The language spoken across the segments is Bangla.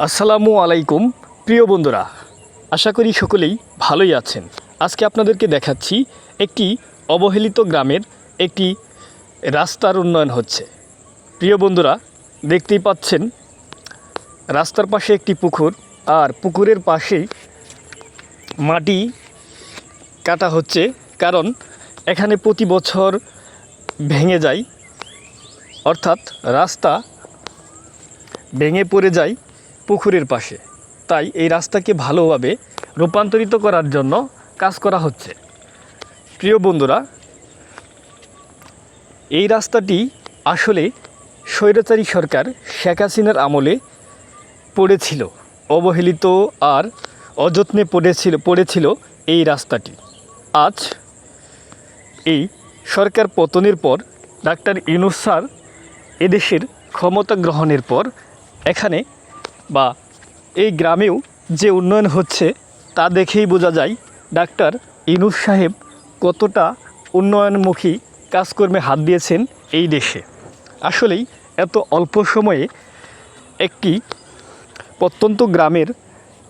আসসালামু আলাইকুম প্রিয় বন্ধুরা, আশা করি সকলেই ভালোই আছেন। আজকে আপনাদেরকে দেখাচ্ছি একটি অবহেলিত গ্রামের একটি রাস্তার উন্নয়ন হচ্ছে। প্রিয় বন্ধুরা, দেখতেই পাচ্ছেন রাস্তার পাশে একটি পুকুর, আর পুকুরের পাশেই মাটি কাটা হচ্ছে, কারণ এখানে প্রতি বছর ভেঙে যায়, অর্থাৎ রাস্তা ভেঙে পড়ে যায় পুকুরের পাশে। তাই এই রাস্তাকে ভালোভাবে রূপান্তরিত করার জন্য কাজ করা হচ্ছে। প্রিয় বন্ধুরা, এই রাস্তাটি আসলে স্বৈরাচারী সরকার শেখ হাসিনার আমলে পড়েছিল, অবহেলিত আর অযত্নে পড়েছিল এই রাস্তাটি। আজ এই সরকার পতনের পর ডাক্তার ইউনূস স্যার এদেশের ক্ষমতা গ্রহণের পর এখানে বা এই গ্রামেও যে উন্নয়ন হচ্ছে তা দেখেই বোঝা যায় ডাক্তার ইউনূস সাহেব কতটা উন্নয়নমুখী কাজকর্মে হাত দিয়েছেন এই দেশে। আসলেই এত অল্প সময়ে একটি প্রত্যন্ত গ্রামের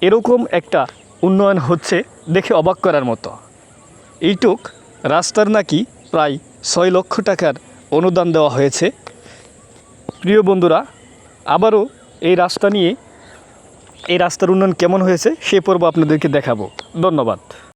এরকম একটা উন্নয়ন হচ্ছে দেখে অবাক করার মতো। এইটুক রাস্তার নাকি প্রায় 6 লক্ষ টাকার অনুদান দেওয়া হয়েছে। প্রিয় বন্ধুরা, আবারও এই রাস্তার উন্নয়ন কেমন হয়েছে সে পর্ব আপনাদেরকে দেখাবো। ধন্যবাদ।